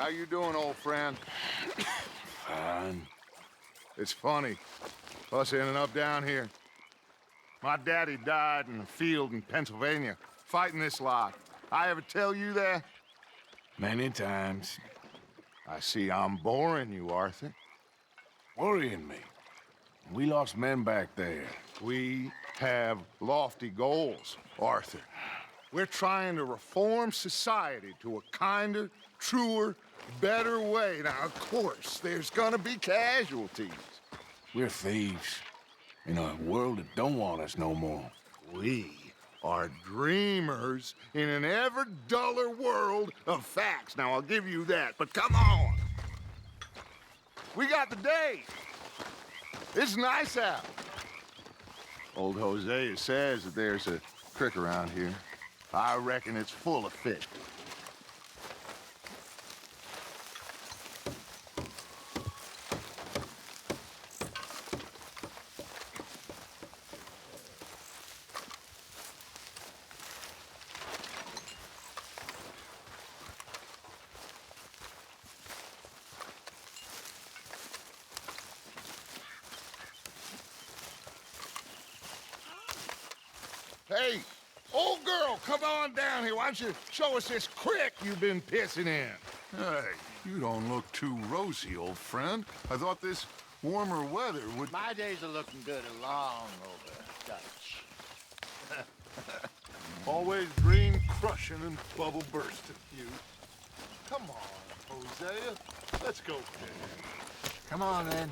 How you doing, old friend? Fine. It's funny, us ending up down here. My daddy died in a field in Pennsylvania, fighting this lot. I ever tell you that? Many times. I see I'm boring you, Arthur. Worrying me. We lost men back there. We have lofty goals, Arthur. We're trying to reform society to a kinder, truer, better way. Now, of course, there's gonna be casualties. We're thieves. In a world that don't want us no more. We are dreamers in an ever duller world of facts. Now, I'll give you that, but come on. We got the day. It's nice out. Old Hosea says that there's a creek around here. I reckon it's full of fish. Hey, old girl, come on down here. Why don't you show us this creek you've been pissing in? Hey, you don't look too rosy, old friend. I thought this warmer weather would... My days are looking good along over, Dutch. Always dream crushing and bubble bursting, you. Come on, Hosea. Let's go. Come on, then.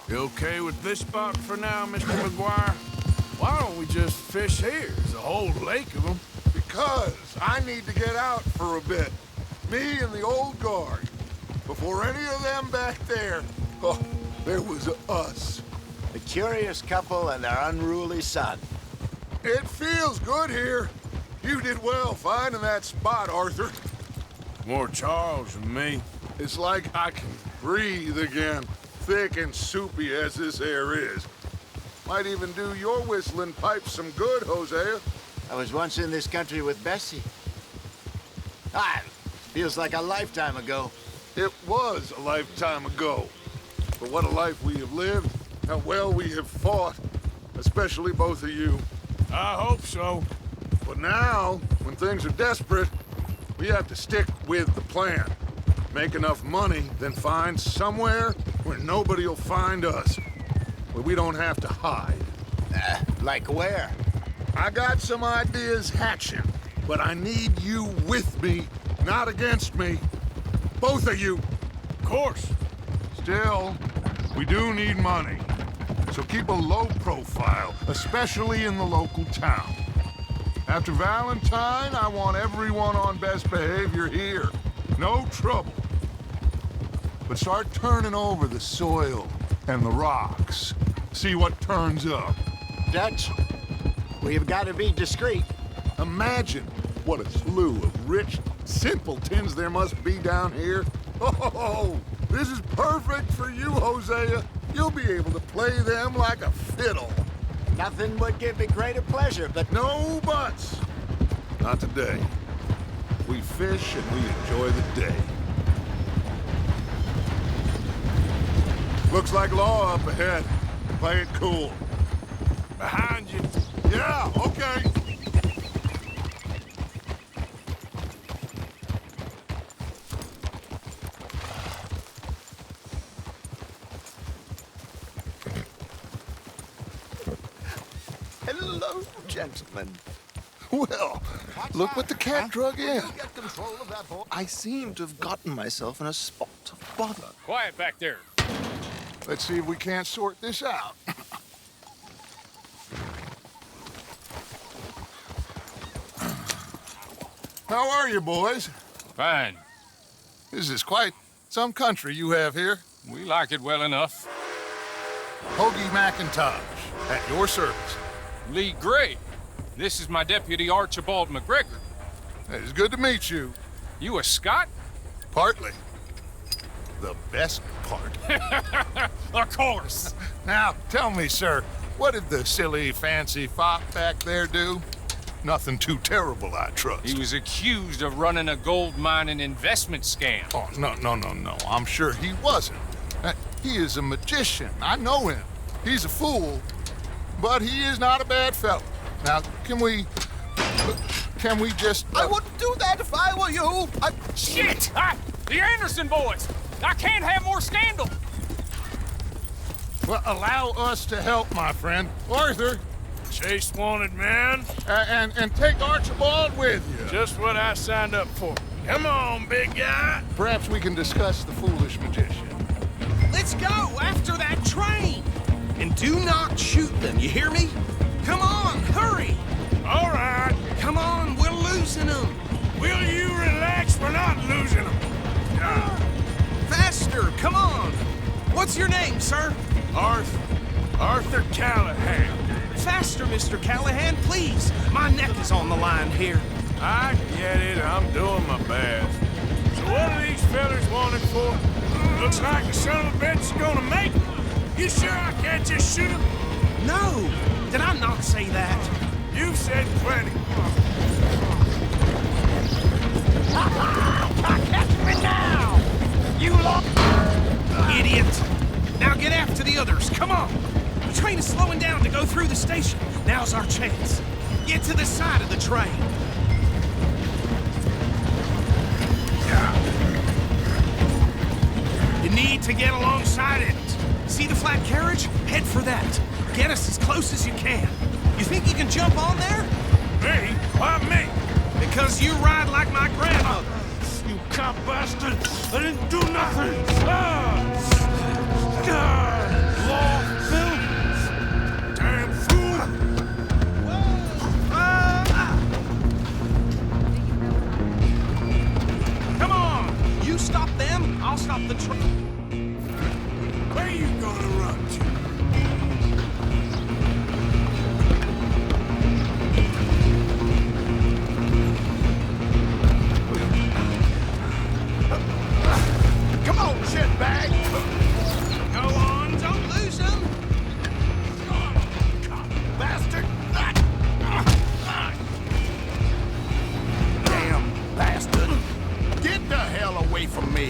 You okay with this spot for now, Mr. McGuire? Why don't we just fish here? There's a whole lake of them. Because I need to get out for a bit. Me and the old guard. Before any of them back there, oh, there was us. The curious couple and their unruly son. It feels good here. You did well finding that spot, Arthur. More Charles than me. It's like I can breathe again. Thick and soupy as this air is. Might even do your whistling pipes some good, Hosea. I was once in this country with Bessie. Feels like a lifetime ago. It was a lifetime ago. But what a life we have lived, how well we have fought, especially both of you. I hope so. But now, when things are desperate, we have to stick with the plan. Make enough money, then find somewhere where nobody will find us. Where we don't have to hide. Like where? I got some ideas hatching, but I need you with me, not against me. Both of you. Of course. Still, we do need money. So keep a low profile, especially in the local town. After Valentine, I want everyone on best behavior here. No trouble. But start turning over the soil and the rocks. See what turns up. Dutch, we've got to be discreet. Imagine what a slew of rich simpletons there must be down here. Oh, this is perfect for you, Hosea. You'll be able to play them like a fiddle. Nothing would give me greater pleasure, but No buts. Not today. We fish and we enjoy the day. Looks like law up ahead. Play it cool. Behind you. Yeah, okay. hello, gentlemen. Well, look what the cat drug in. Get control of that boy. I seem to have gotten myself in a spot of bother. Quiet back there. Let's see if we can't sort this out. How are you, boys? Fine. This is quite some country you have here. We like it well enough. Hoagie McIntosh, at your service. Lee Gray. This is my deputy, Archibald McGregor. It's good to meet you. You a Scot? Partly. The best part. Of course. Now, tell me, sir, what did the silly, fancy fop back there do? Nothing too terrible, I trust. He was accused of running a gold mining investment scam. Oh, no. I'm sure he wasn't. He is a magician. I know him. He's a fool, but he is not a bad fellow. Now, can we just... I wouldn't do that if I were you. Shit! The Anderson boys! I can't have more scandal! Well, allow us to help, my friend. Arthur, Chase wanted man. and take Archibald with you. Just what I signed up for. Come on, big guy. Perhaps we can discuss the foolish magician. Let's go after that train! And do not shoot them, you hear me? Come on, hurry! All right. Come on, we're losing them! Will you relax? We're not losing them. Faster, come on! What's your name, sir? Arthur Callahan. Faster, Mr. Callahan, please! My neck is on the line here. I get it. I'm doing my best. So what are these fellas wanted for? Looks like the son of a bitch is gonna make it. You sure I can't just shoot him? No! Did I not say that? You've said plenty. Catch me now! You idiot! Now get after the others, come on! The train is slowing down to go through the station. Now's our chance. Get to the side of the train. You need to get alongside it. See the flat carriage? Head for that. Get us as close as you can. You think you can jump on there? Me? Why me? Because you ride like my grandmother. You cop bastard! I didn't do nothing! Law, Phil! Damn fool! Come on! You stop them, I'll stop the train. Where you gonna run to? Come on, shitbag! Go on, don't lose them. Bastard! Damn bastard! Get the hell away from me!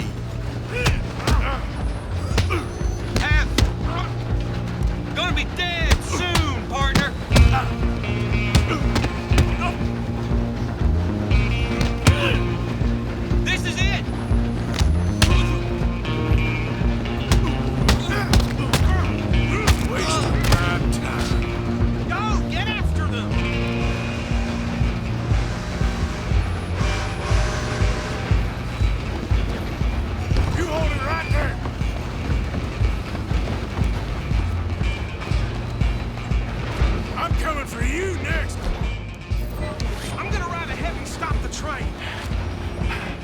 Gonna be dead soon, partner. This is it. Wasting my time. Go, get after them. You hold it right there. I'm coming for you next. I'm gonna ride ahead and stop the train.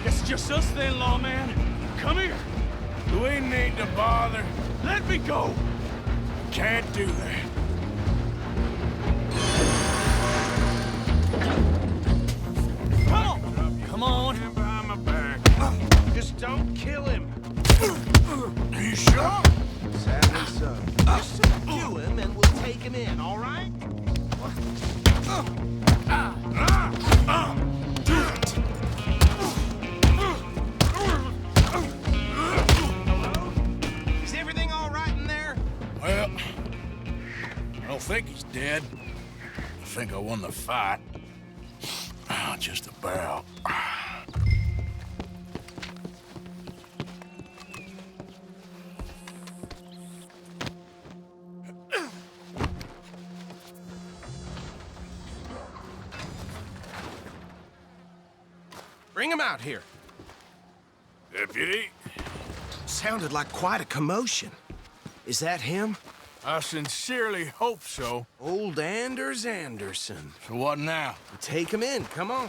Guess it's just us then, lawman. Come here. Do we need to bother? Let me go. Can't do that. Come on. Come on. Stand behind my back. Just don't kill him. Are you sure? Sadly so. Just subdue him and we'll take him in, all right? Do it. Hello? Is everything all right in there? Well, I don't think he's dead. I think I won the fight. Just about. Bring him out here. Deputy, Sounded like quite a commotion. Is that him? I sincerely hope so. Old Anders Anderson. So what now? Take him in, come on.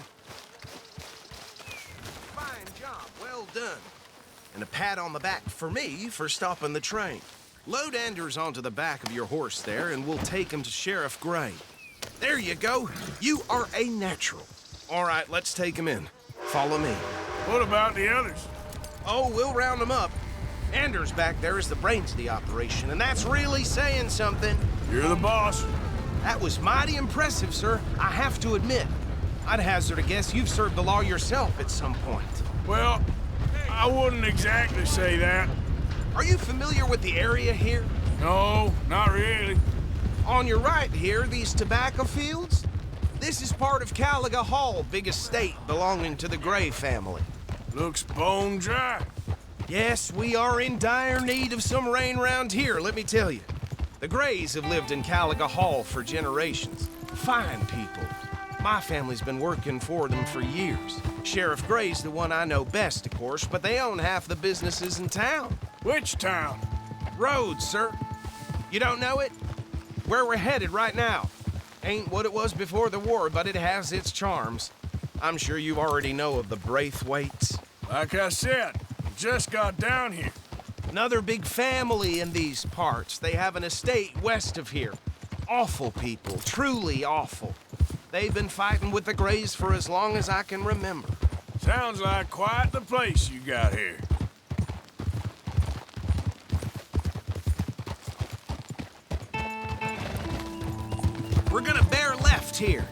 Fine job, well done. And a pat on the back for me for stopping the train. Load Anders onto the back of your horse there, and we'll take him to Sheriff Gray. There you go. You are a natural. All right, let's take him in. Follow me. What about the others? Oh, we'll round them up. Anders back there is the brains of the operation, and that's really saying something. You're the boss. That was mighty impressive, sir. I have to admit. I'd hazard a guess you've served the law yourself at some point. Well, I wouldn't exactly say that. Are you familiar with the area here? No, not really. On your right here, these tobacco fields? This is part of Caliga Hall, big estate belonging to the Gray family. Looks bone dry. Yes, we are in dire need of some rain round here, let me tell you. The Grays have lived in Caliga Hall for generations. Fine people. My family's been working for them for years. Sheriff Gray's the one I know best, of course, but they own half the businesses in town. Which town? Rhodes, sir. You don't know it? Where we're headed right now. Ain't what it was before the war, but it has its charms. I'm sure you already know of the Braithwaites. Like I said, just got down here. Another big family in these parts. They have an estate west of here. Awful people, truly awful. They've been fighting with the Grays for as long as I can remember. Sounds like quite the place you got here. We're gonna bear left here.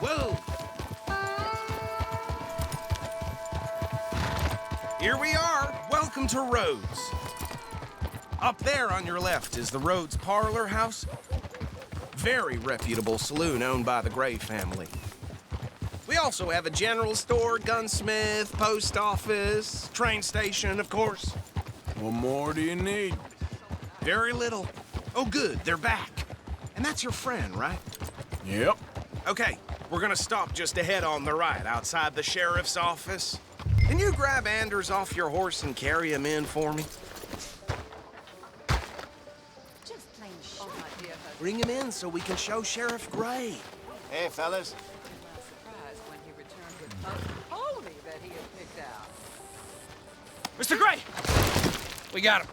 Whoa! Here we are. Welcome to Rhodes. Up there on your left is the Rhodes Parlor House. Very reputable saloon owned by the Gray family. We also have a general store, gunsmith, post office, train station, of course. What more do you need? Very little. Oh, good, they're back. And that's your friend, right? Yep. Okay, we're gonna stop just ahead on the right, outside the sheriff's office. Can you grab Anders off your horse and carry him in for me? Bring him in so we can show Sheriff Gray. Hey, fellas. Surprised when he returned with a pony that he had picked out. Mr. Gray! We got him.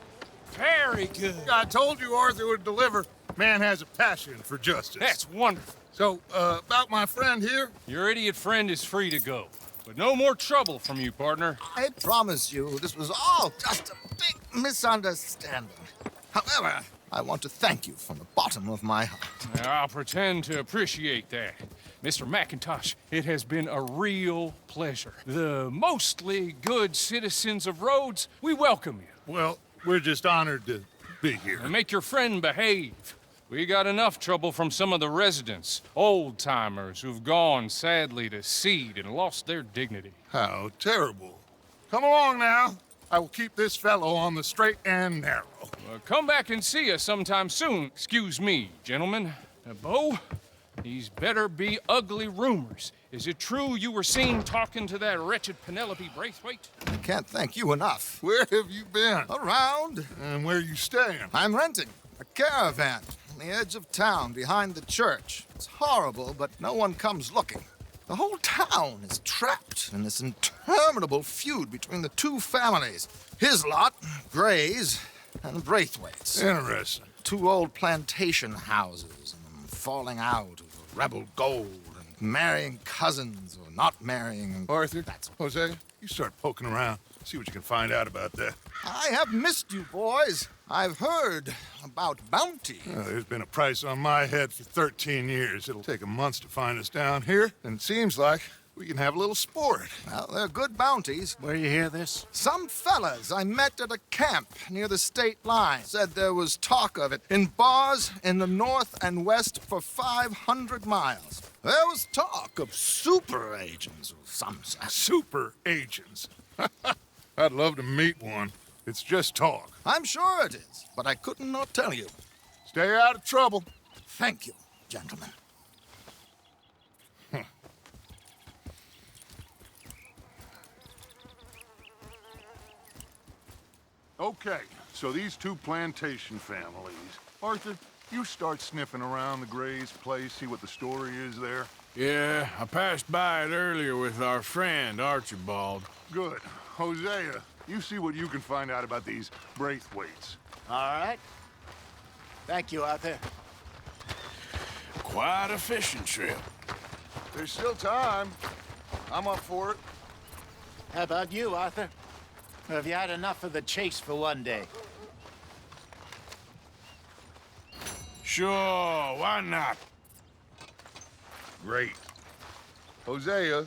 Very good. I told you Arthur would deliver. Man has a passion for justice. That's wonderful. So, about my friend here? Your idiot friend is free to go. But no more trouble from you, partner. I promise you, this was all just a big misunderstanding. However, I want to thank you from the bottom of my heart. Now, I'll pretend to appreciate that. Mr. McIntosh, it has been a real pleasure. The mostly good citizens of Rhodes, we welcome you. Well, we're just honored to be here. And make your friend behave. We got enough trouble from some of the residents, old-timers who've gone, sadly, to seed and lost their dignity. How terrible. Come along now. I will keep this fellow on the straight and narrow. Come back and see us sometime soon. Excuse me, gentlemen. Bo, these better be ugly rumors. Is it true you were seen talking to that wretched Penelope Braithwaite? I can't thank you enough. Where have you been? Around. And where you staying? I'm renting a caravan on the edge of town behind the church. It's horrible, but no one comes looking. The whole town is trapped in this interminable feud between the two families. His lot, Gray's, and Braithwaite's. Interesting. Two old plantation houses, and falling out of rebel gold, and marrying cousins or not marrying. Arthur, Hosea, you start poking around. See what you can find out about that. I have missed you, boys. I've heard about bounty. There's been a price on my head for 13 years. It'll take 'em months to find us down here, and it seems like we can have a little sport. Well, they're good bounties. Where you hear this? Some fellas I met at a camp near the state line said there was talk of it in bars in the north and west for 500 miles. There was talk of super agents of some sort. Super agents. I'd love to meet one. It's just talk. I'm sure it is, but I couldn't not tell you. Stay out of trouble. Thank you, gentlemen. Okay, so these two plantation families. Arthur, you start sniffing around the Gray's place, see what the story is there. Yeah, I passed by it earlier with our friend, Archibald. Good. Hosea, you see what you can find out about these Braithwaites. All right. Thank you, Arthur. Quite a fishing trip. There's still time. I'm up for it. How about you, Arthur? Or have you had enough of the chase for one day? Sure, why not? Great. Hosea,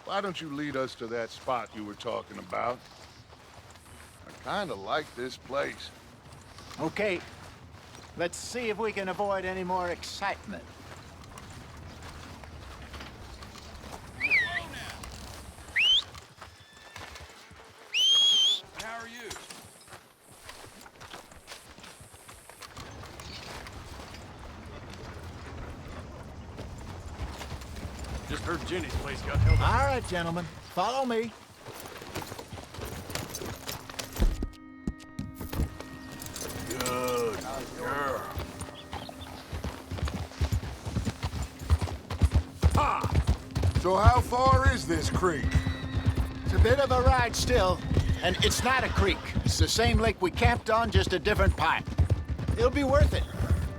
why don't you lead us to that spot you were talking about? I kinda like this place. Okay. Let's see if we can avoid any more excitement. How are you? Just heard Jenny's place got held up. All right, gentlemen. Follow me. Good girl. So how far is this creek? It's a bit of a ride still, and it's not a creek. It's the same lake we camped on, just a different pipe. It'll be worth it.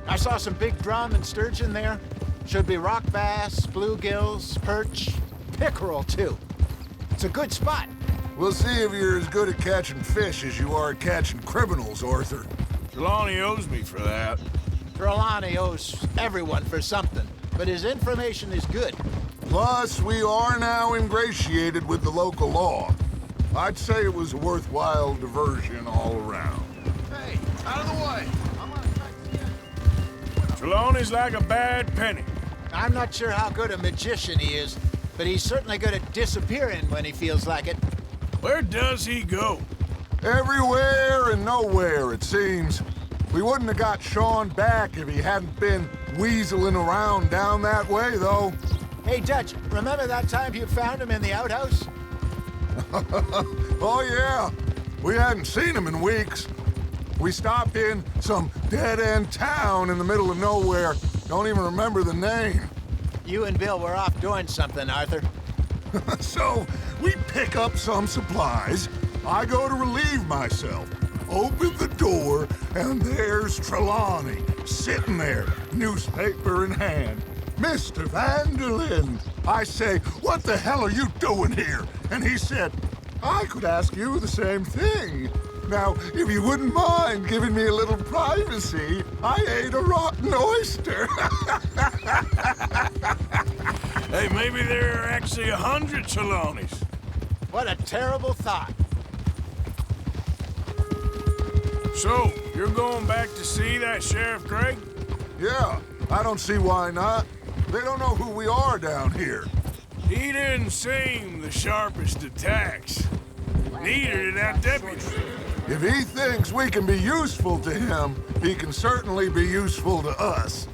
I saw some big drum and sturgeon there. Should be rock bass, bluegills, perch, pickerel too. It's a good spot. We'll see if you're as good at catching fish as you are at catching criminals, Arthur. Trelawney owes me for that. Trelawney owes everyone for something, but his information is good. Plus, we are now ingratiated with the local law. I'd say it was a worthwhile diversion all around. Hey, out of the way. I'm on track. Trelawney's like a bad penny. I'm not sure how good a magician he is, but he's certainly good at disappearing when he feels like it. Where does he go? Everywhere and nowhere, it seems. We wouldn't have got Sean back if he hadn't been weaseling around down that way, though. Hey, Dutch, remember that time you found him in the outhouse? Oh, yeah. We hadn't seen him in weeks. We stopped in some dead-end town in the middle of nowhere. Don't even remember the name. You and Bill were off doing something, Arthur. So, we pick up some supplies. I go to relieve myself. Open the door, and there's Trelawney, sitting there, newspaper in hand. Mr. Vanderlyn. I say, what the hell are you doing here? And he said, I could ask you the same thing. Now, if you wouldn't mind giving me a little privacy, I ate a rotten oyster. Hey, maybe there are actually 100 Trelawneys. What a terrible thought. So, you're going back to see that Sheriff Gregg? Yeah, I don't see why not. They don't know who we are down here. He didn't seem the sharpest attacks. Neither did that deputy. If he thinks we can be useful to him, he can certainly be useful to us.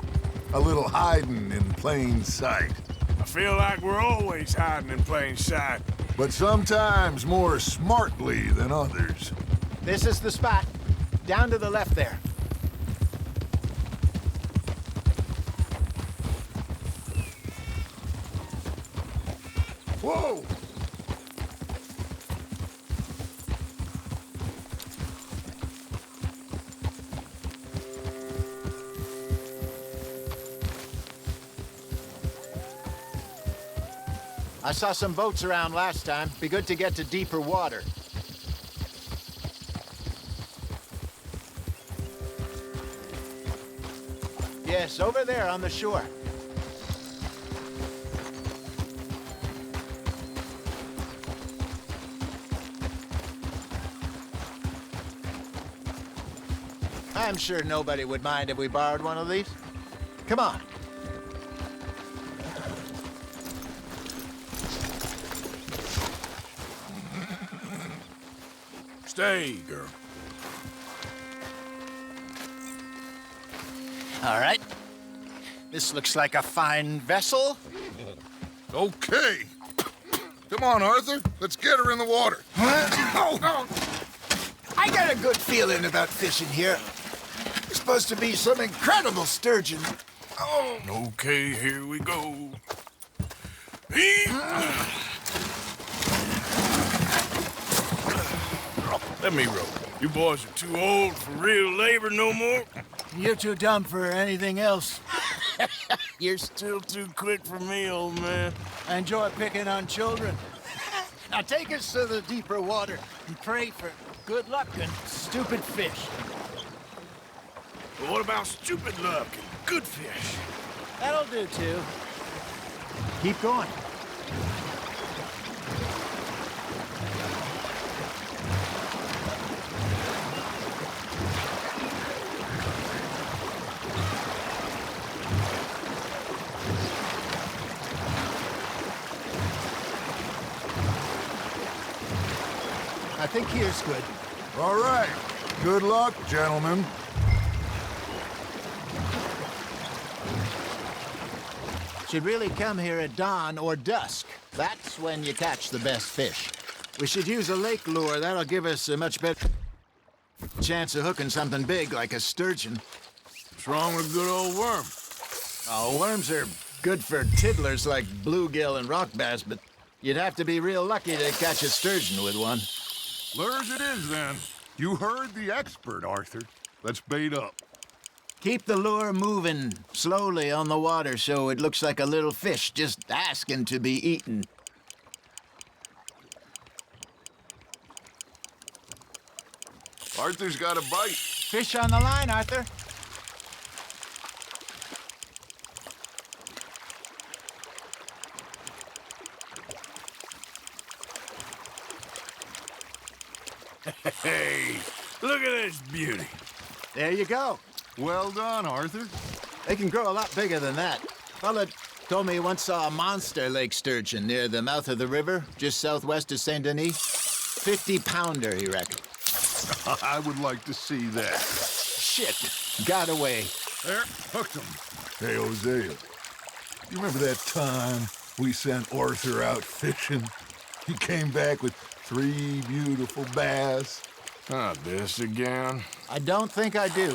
A little hiding in plain sight. I feel like we're always hiding in plain sight. But sometimes more smartly than others. This is the spot. Down to the left there. Whoa! I saw some boats around last time. Be good to get to deeper water. Yes, over there on the shore. I'm sure nobody would mind if we borrowed one of these. Come on. Stay, girl. All right. This looks like a fine vessel. Okay. Come on, Arthur. Let's get her in the water. I got a good feeling about fishing here. There's supposed to be some incredible sturgeon. Okay, here we go. Let me roll. You boys are too old for real labor no more. You're too dumb for anything else. You're still too quick for me, old man. I enjoy picking on children. Now take us to the deeper water and pray for good luck and stupid fish. But what about stupid luck and good fish? That'll do, too. Keep going. I think here's good. All right. Good luck, gentlemen. Should really come here at dawn or dusk. That's when you catch the best fish. We should use a lake lure. That'll give us a much better chance of hooking something big like a sturgeon. What's wrong with a good old worm? Oh, worms are good for tiddlers like bluegill and rock bass, but you'd have to be real lucky to catch a sturgeon with one. Lures it is, then. You heard the expert, Arthur. Let's bait up. Keep the lure moving slowly on the water so it looks like a little fish just asking to be eaten. Arthur's got a bite. Fish on the line, Arthur. Hey, look at this beauty. There you go. Well done, Arthur. They can grow a lot bigger than that. Fella told me he once saw a monster lake sturgeon near the mouth of the river, just southwest of Saint Denis. 50-pounder, he reckoned. I would like to see that. Shit, got away. There, hooked him. Hey, Hosea. You remember that time we sent Arthur out fishing? He came back with 3 beautiful bass. Not this again. I don't think I do.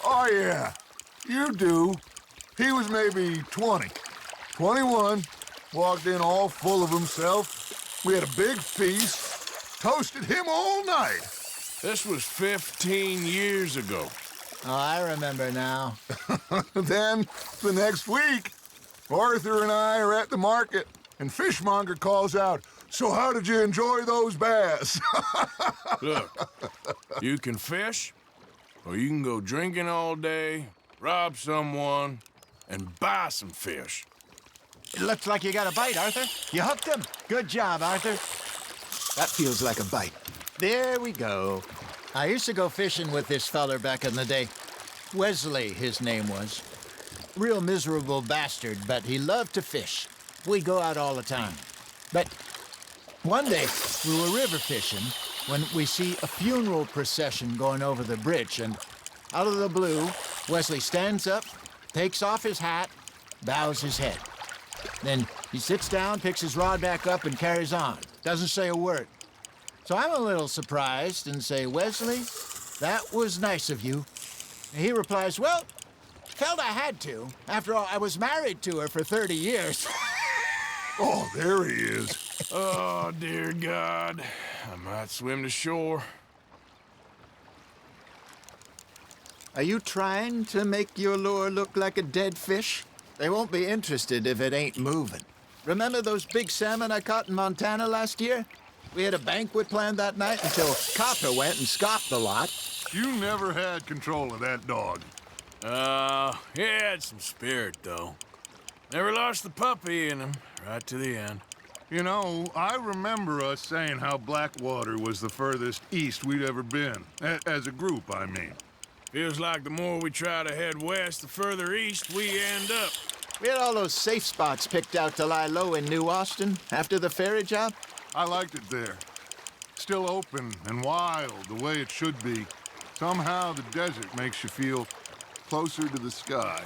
Oh, yeah. You do. He was maybe 20. 21. Walked in all full of himself. We had a big feast. Toasted him all night. This was 15 years ago. Oh, I remember now. Then, the next week, Arthur and I are at the market, and Fishmonger calls out, "So how did you enjoy those bass?" Look, you can fish, or you can go drinking all day, rob someone, and buy some fish. It looks like you got a bite, Arthur. You hooked him. Good job, Arthur. That feels like a bite. There we go. I used to go fishing with this feller back in the day. Wesley, his name was. Real miserable bastard, but he loved to fish. We'd go out all the time. But one day, we were river fishing when we see a funeral procession going over the bridge, and out of the blue, Wesley stands up, takes off his hat, bows his head. Then he sits down, picks his rod back up, and carries on. Doesn't say a word. So I'm a little surprised and say, "Wesley, that was nice of you." And he replies, "Well, felt I had to. After all, I was married to her for 30 years. Oh, there he is. Oh, dear God. I might swim to shore. Are you trying to make your lure look like a dead fish? They won't be interested if it ain't moving. Remember those big salmon I caught in Montana last year? We had a banquet planned that night until Copper went and scoffed a lot. You never had control of that dog. He had some spirit, though. Never lost the puppy in him, right to the end. You know, I remember us saying how Blackwater was the furthest east we'd ever been. As a group, I mean. Feels like the more we try to head west, the further east we end up. We had all those safe spots picked out to lie low in New Austin after the ferry job. I liked it there. Still open and wild, the way it should be. Somehow the desert makes you feel closer to the sky.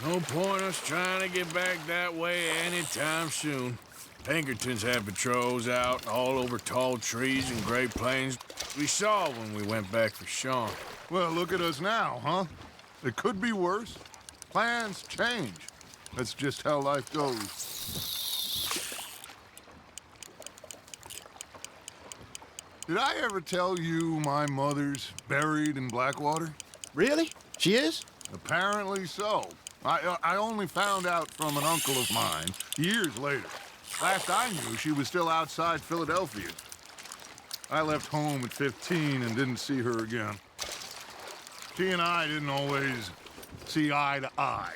No point us trying to get back that way anytime soon. Pinkertons had patrols out all over tall trees and Great Plains. We saw when we went back for Sean. Well, look at us now, huh? It could be worse. Plans change. That's just how life goes. Did I ever tell you my mother's buried in Blackwater? Really? She is? Apparently so. I only found out from an uncle of mine years later. Last I knew, she was still outside Philadelphia. I left home at 15 and didn't see her again. She and I didn't always see eye to eye.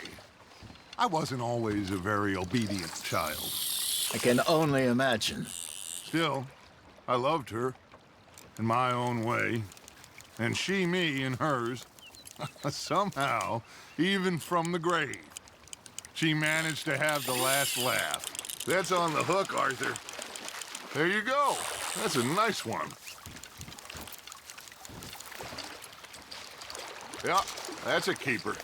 I wasn't always a very obedient child. I can only imagine. Still, I loved her in my own way, and she me in hers. Somehow, even from the grave, she managed to have the last laugh. That's on the hook, Arthur. There you go. That's a nice one. Yeah, that's a keeper.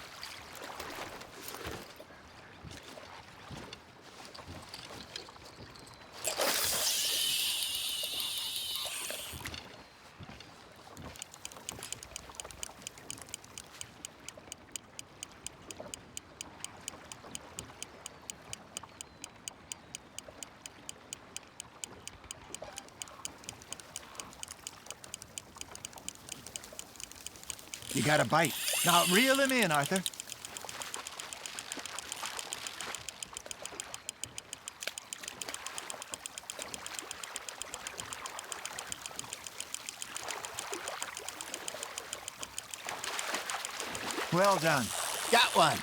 You got a bite. Now reel him in, Arthur. Well done. Got one.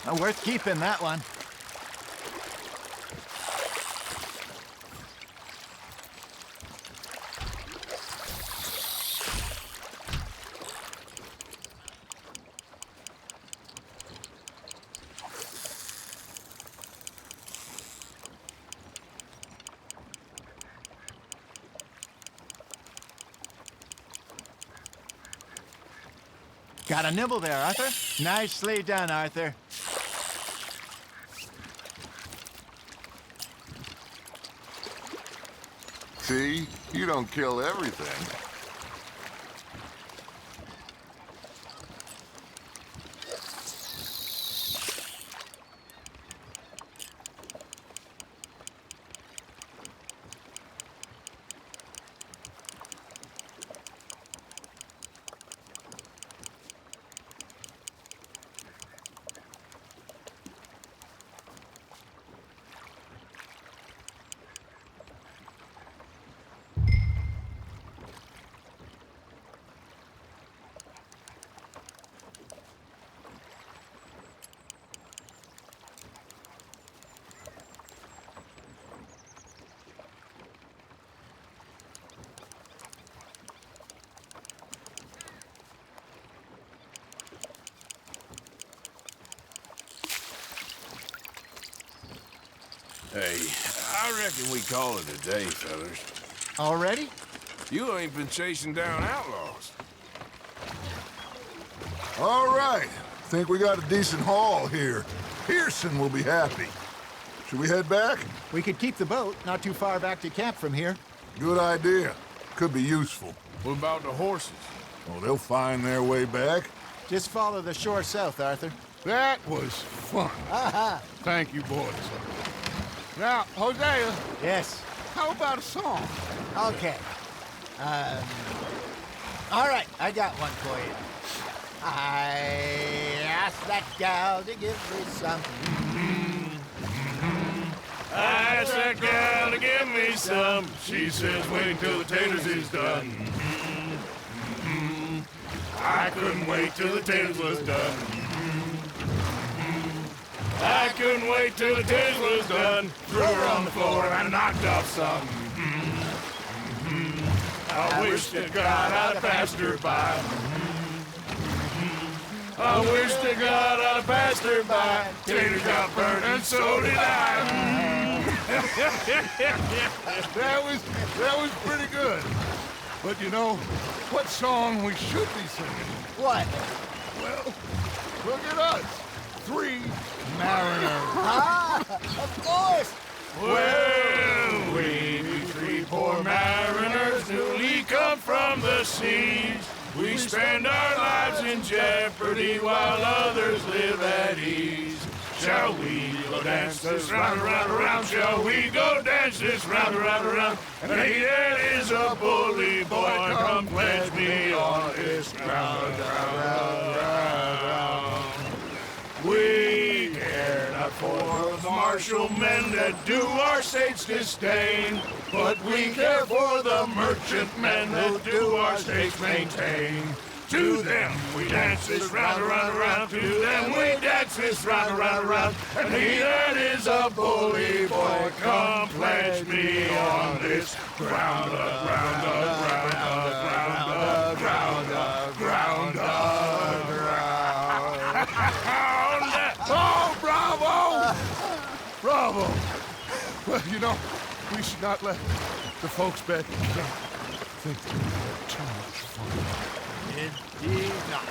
Now, worth keeping, that one. Got a nibble there, Arthur. Nicely done, Arthur. See? You don't kill everything. Hey, I reckon we call it a day, fellas. Already? You ain't been chasing down outlaws. All right. Think we got a decent haul here. Pearson will be happy. Should we head back? We could keep the boat not too far back to camp from here. Good idea. Could be useful. What about the horses? Well, they'll find their way back. Just follow the shore south, Arthur. That was fun. Aha! Thank you, boys. Now, Hosea, Yes. how about a song? Okay. All right, I got one for you. I asked that gal to give me something. I asked that gal to give me some. She says, wait till the taters is done. I couldn't wait till the taters was done. I couldn't wait till the taters was done. Threw her on the floor and I knocked off some. I wish to God I'd have passed her by. I wish to God I'd have passed her by. Taters got burned and so did I. That was pretty good. But you know, what song we should be singing? What? Well, look at us. 3 mariners. Ah, of course. Well, we be 3 poor mariners newly come from the seas. We spend our lives in jeopardy while others live at ease. Shall we go dance this round, around, around? Shall we go dance this round, around, around? And he that is a bully boy, come pledge me on this ground, We care not for the martial men that do our states disdain, but we care for the merchant men that do our states maintain. To them we dance this round, around, around. To them we dance this round, around, around. And he that is a bully boy, come pledge me on this ground, ground, ground, ground, ground, ground, Oh, bravo! Bravo! Well, you know, we should not let the folks back think we had too much fun. Indeed not.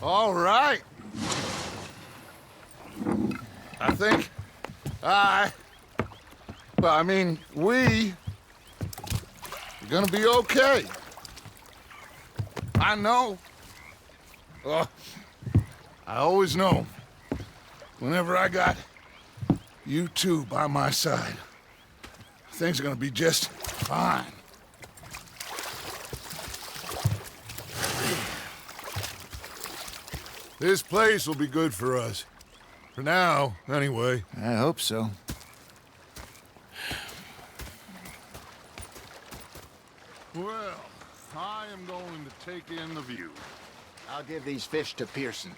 All right. I think we're gonna be okay. I know. I always know. Whenever I got you two by my side, things are gonna be just fine. This place will be good for us. For now, anyway. I hope so. Well, I am going to take in the view. I'll give these fish to Pearson.